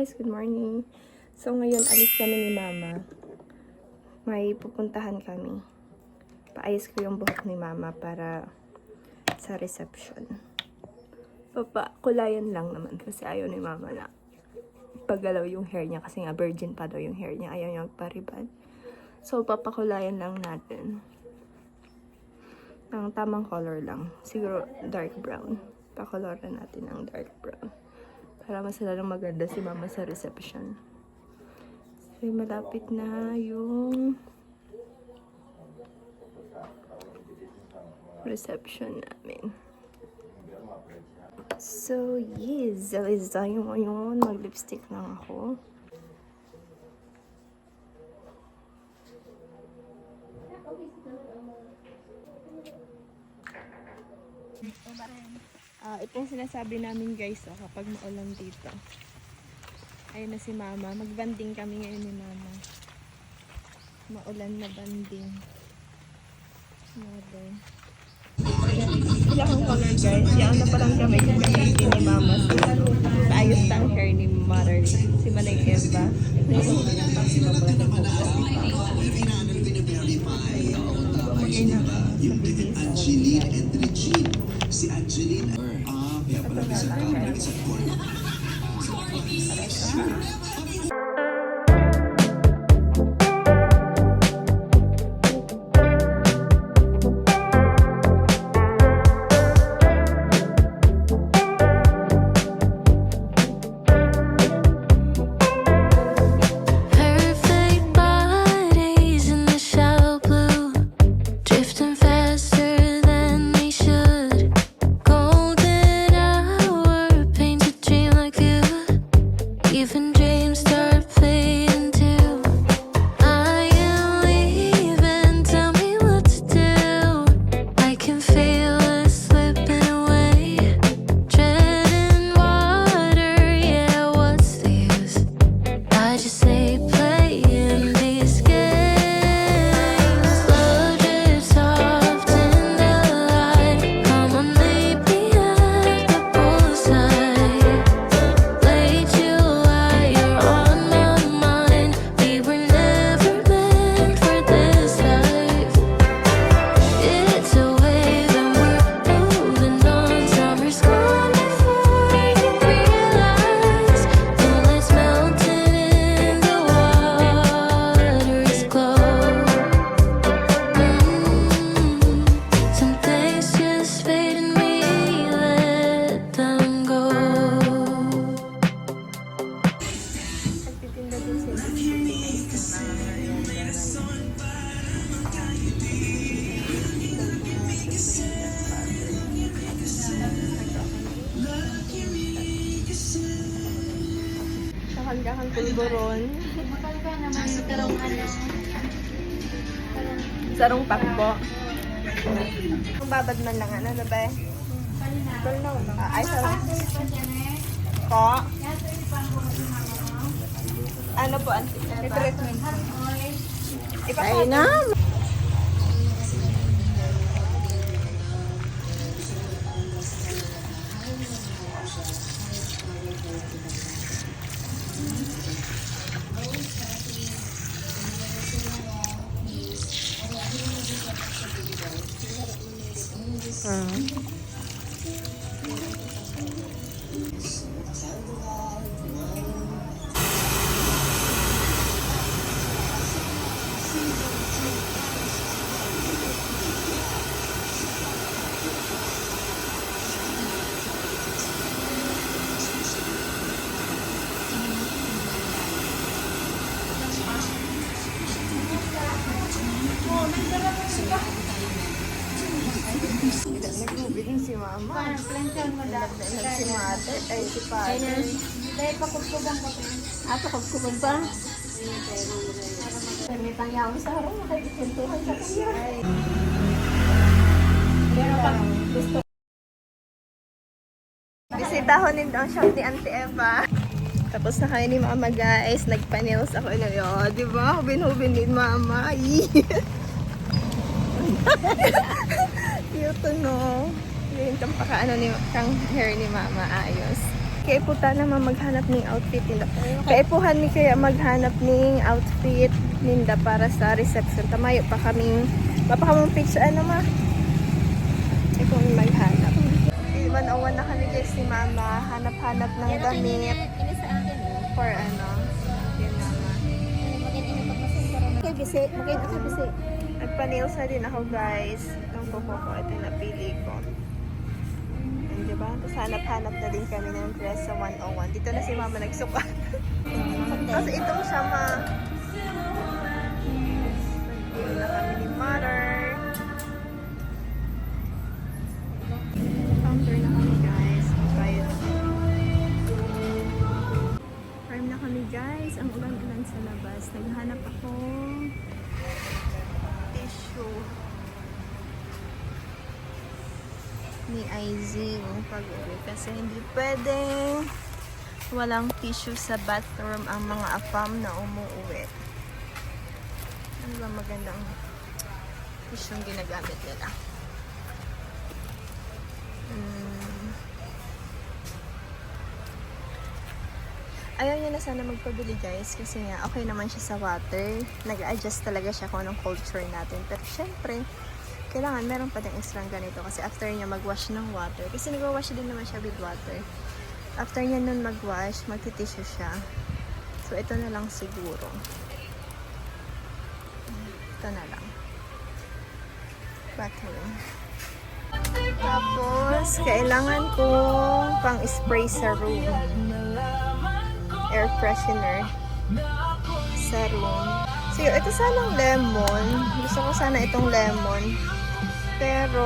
guys, good morning. So ngayon alis kami ni mama. May pupuntahan kami. Paayos ko yung buhok ni mama para sa reception. Papakulayan lang naman kasi ayaw ni mama na paggalaw yung hair niya kasi nga virgin pa daw yung hair niya. Ayaw niya magparibad. So papakulayan lang natin. Ang tamang color lang. Siguro dark brown. Pakoloran natin ng dark brown. Para mas lalong maganda si mama sa reception. So, malapit na yung reception namin. So, yes. Alis tayo ngayon. Mag-lipstick lang ako. Ito yung sinasabi namin guys, kapag maulan dito. Ayun na si mama. Mag-banding kami ngayon ni mama. Maulan na banding. Mother. Wala akong color guys. Yan na palang kami yung gamitin ni mama. Paayos ng hair ni mother. Si Manay Eva. Angeline and Regine. Si Angeline. Kaya pala bisa ka. Bisa corner. Hanggang pulburon. Sarong pakbo. Kung babad man lang, ano na ba eh? Ay, sarong. Po. Ano po, Auntie Eva? I-treatment. Ay na! Nag-ubing si mama. Nag si mate, ay si father. Dahil pakugkuban ko. Pakugkuban pa? May pangyawang sa harong, makikipintuhan sa kanya. Pero pag gusto bisitahon din daw shop ni Auntie Eva. Tapos na kayo ni mama guys. Nagpa-nails ako ngayon. Diba? Hubin-hubin ni mama. Cute no. Yun kang pakaano ni kang hair ni mama. Ayos. Kaya po naman maghanap ng outfit nila. Kaya po ni kaya maghanap ng outfit ninda para sa reception. Tamayo pa kaming pitch ano ma. Kaya po maghanap. 101 na kami guys ni mama. Hanap-hanap ng damit. Ini sa akin eh. For ano. Yun mama. Maganda ini pagmasumpara. Kay bisi, maganda kay bisi. Nagpa-nails na din ako guys. Itong kuko ko. Ito yung napili ko. Ayun, diba? Tapos hanap-hanap na din kami ng dress sa 101. Dito na si mama nagsuka. Tapos itong siya ma. Nagpili na kami ni mother. Counter na kami guys. Bayad. Prime na kami guys. Ang ulan-ulan sa labas. Naghanap ako tissue ni Izzy pag-uwi kasi hindi pwedeng walang tissue sa bathroom ang mga afam na umuwi. Ano ba magandang tissue yung ginagamit nila? Ayaw niya na sana magpabili guys kasi nga okay naman siya sa water. Nag-adjust talaga siya kung anong culture natin. Pero syempre, kailangan meron pa din extra ganito kasi after niya mag-wash ng water. Kasi nag-wash din naman siya with water. After niya nun mag-wash, magti-tissue siya. So ito na lang siguro. Ito na lang. Bathroom. Tapos, kailangan ko pang spray sa room. Air freshener sa room. So, ito sanang lemon. Gusto ko sana itong lemon. Pero,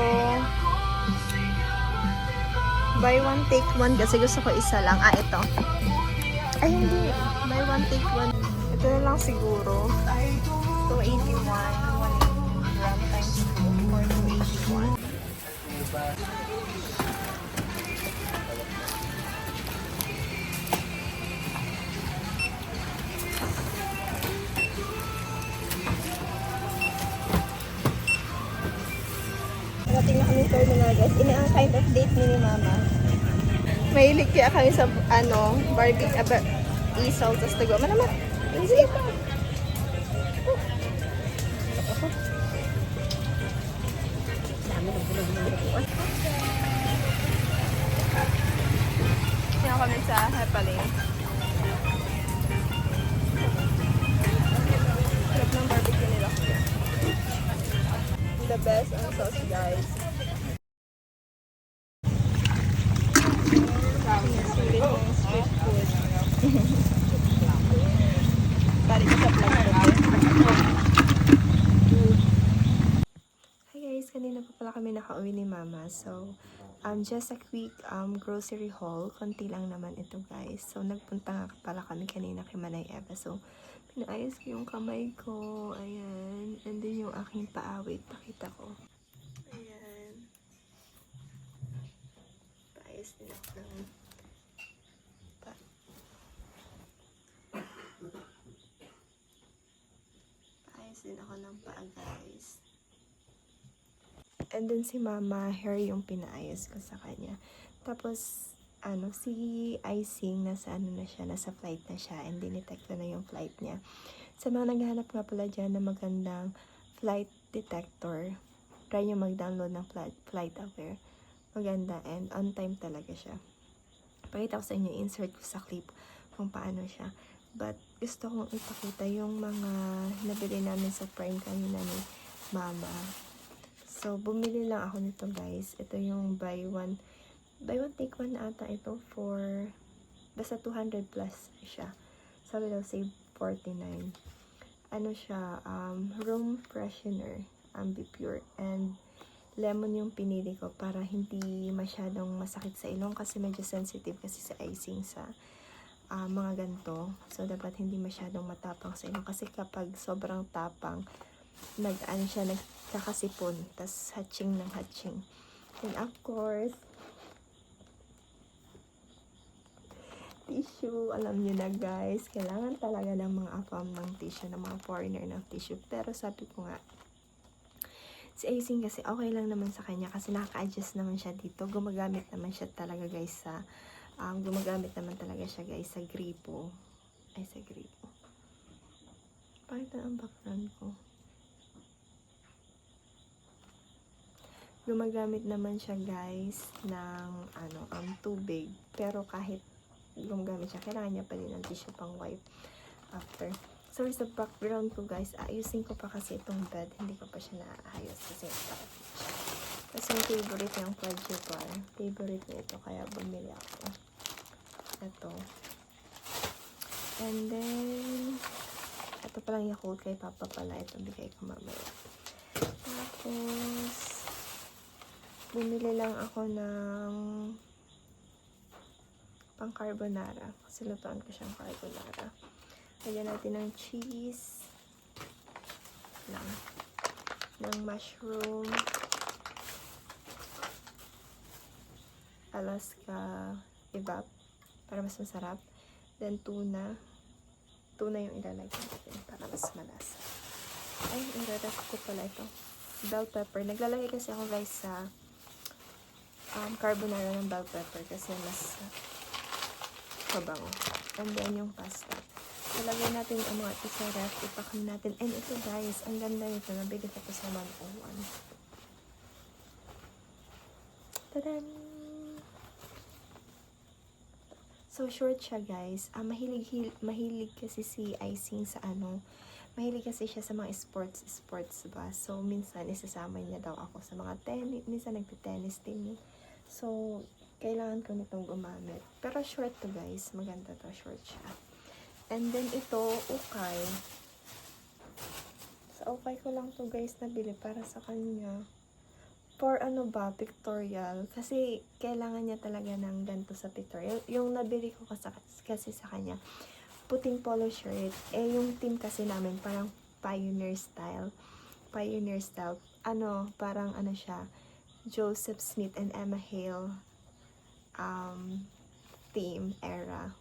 buy one, take one. Kasi gusto ko isa lang. Ah, ito. Ay, hindi. Buy one, take one. Ito na lang siguro. 281. 1 gram times 2 for 281. Dating na kami terminal guys. Ini ang kind of date ni mama. Mahilig kaya kami sa ano, barbecue, isaw, tas tago. Manaman, easy pa. Kaya kami sa Hepaling. Sarap ng barbecue nila. The best ang sauce guys. Sulit ng street food. Balik sa vlog ko. Hi guys, kanina pa pala kami nakauwi ni mama. So, just a quick grocery haul. Konti lang naman ito guys. So, nagpunta nga pala kami kanina kay Manay Eva. So, pinaayos ko yung kamay ko. Ayan. And then yung aking paawit. Pakita ko. Ayan. Paayos din ako ng paayos din ako ng paa guys. And then si mama, hair yung pinaayos ko sa kanya. Tapos, si Icing, nasa flight na siya. And dinetect na yung flight niya. Sa mga naghahanap nga pala dyan na magandang flight detector, try nyo mag-download ng Flight Aware. Maganda and on time talaga siya. Pakita ko sa inyo, insert ko sa clip kung paano siya. But, gusto kong ipakita yung mga nabili namin sa Prime kanina ni mama. So, bumili lang ako nito guys. Ito yung buy one take one na ata ito for basta 200 plus siya. Sabi daw save 49. Ano siya, room freshener, Ambipure, and lemon yung pinili ko para hindi masyadong masakit sa ilong kasi medyo sensitive kasi sa icing sa mga ganito. So, dapat hindi masyadong matapang sa ilong kasi kapag sobrang tapang, nagkakasipon, tas hatching ng hatching. And of course, tissue, alam niyo na guys, kailangan talaga ng mga afam ng tissue, ng mga foreigner ng tissue. Pero sabi ko nga, si Icing kasi okay lang naman sa kanya kasi nakaka-adjust naman siya dito. Gumagamit naman siya talaga guys sa Gumagamit naman talaga siya guys sa gripo. Ay, sa gripo. Pakita ang background ko. Gumagamit naman siya guys ng tubig. Pero kahit gumagamit siya, kailangan niya pa din ng tissue pang wipe after. Sorry sa background ko guys, ayusin ko pa kasi itong bed. Hindi ko pa siya naayos kasi kasi yung favorite yung Fudgy Bar. Favorite na ito, kaya bumili ako. Ito. And then, ito palang Yakult kay Papa pala. Ito bigay ko mamaya. Tapos, bumili lang ako ng pang carbonara. Kasi lutuan ko siyang carbonara. Lagyan natin ng cheese. Lang. Ng mushroom. Alaska evap. Para mas masarap. Then tuna. Tuna yung ilalagay natin para mas malasa. Ay, irarap ko pala ito. Bell pepper. Naglalagay kasi ako guys sa carbonara ng bell pepper kasi mas kabango. And then yung pasta. Ilagay natin ang mga ito sa ref. Ipakam natin. And ito guys, ang ganda nito. Nabigay ko sa 101. Tadan! So, short siya guys. Mahilig kasi si Icing sa mahilig kasi siya sa mga sports ba. So, minsan isasama niya daw ako sa mga tennis. Minsan nagte-tennis din. So, kailangan ko nitong gumamit. Pero short to guys. Maganda to. Short siya. And then ito, ukay. Sa ukay ko lang to guys nabili para sa kanya. For pictorial. Kasi kailangan niya talaga ng ganito sa pictorial. Yung nabili ko kasi sa kanya, puting polo shirt. Yung team kasi namin parang pioneer style. Pioneer style. Parang siya, Joseph Smith and Emma Hale team era.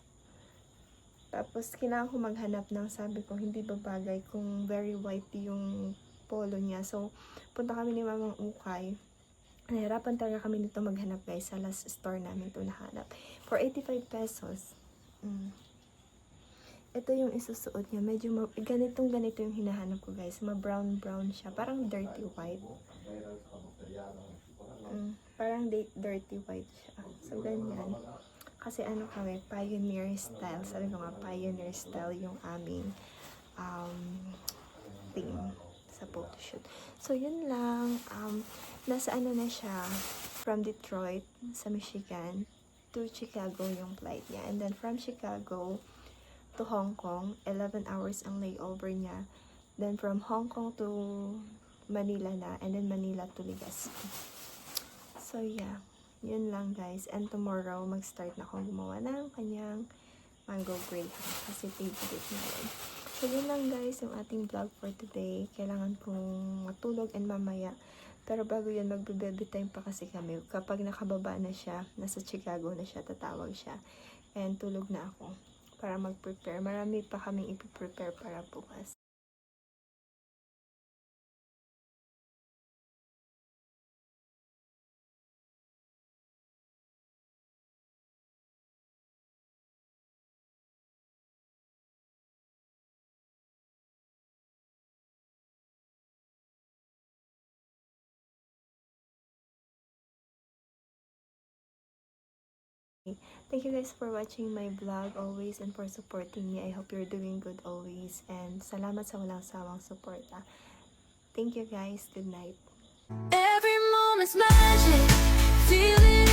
Tapos, kailangan ko maghanap ng sabi ko, hindi babagay kung very white yung polo niya. So, punta kami ni Mamang Ukay. Nahirapan talaga kami nito maghanap guys. Sa last store namin ito nahanap. For 85 pesos. Ito yung isusuot niya. Medyo ganito yung hinahanap ko guys. Ma-brown siya. Parang dirty white. Parang dirty white siya. So, ganyan. Kasi kami, pioneer style. Sabi ko nga, pioneer style yung aming theme sa photoshoot. So, yun lang. Nasa na siya, from Detroit sa Michigan to Chicago yung flight niya. And then, from Chicago to Hong Kong, 11 hours ang layover niya. Then, from Hong Kong to Manila na. And then, Manila to Legazpi. So, yeah. Yun lang guys. And tomorrow, mag-start na akong gumawa ng kanyang mango graham. Kasi favorite na yun. So, yun lang guys yung ating vlog for today. Kailangan kong matulog and mamaya. Pero bago yun, magbe-baby time pa kasi kami. Kapag nakababa na siya, nasa Chicago na siya, tatawag siya. And tulog na ako para mag-prepare. Marami pa kaming ipiprepare para bukas. Thank you guys for watching my vlog always and for supporting me. I hope you're doing good always. And salamat sa walang sawang suporta. Thank you guys. Good night. Every moment's magic, feeling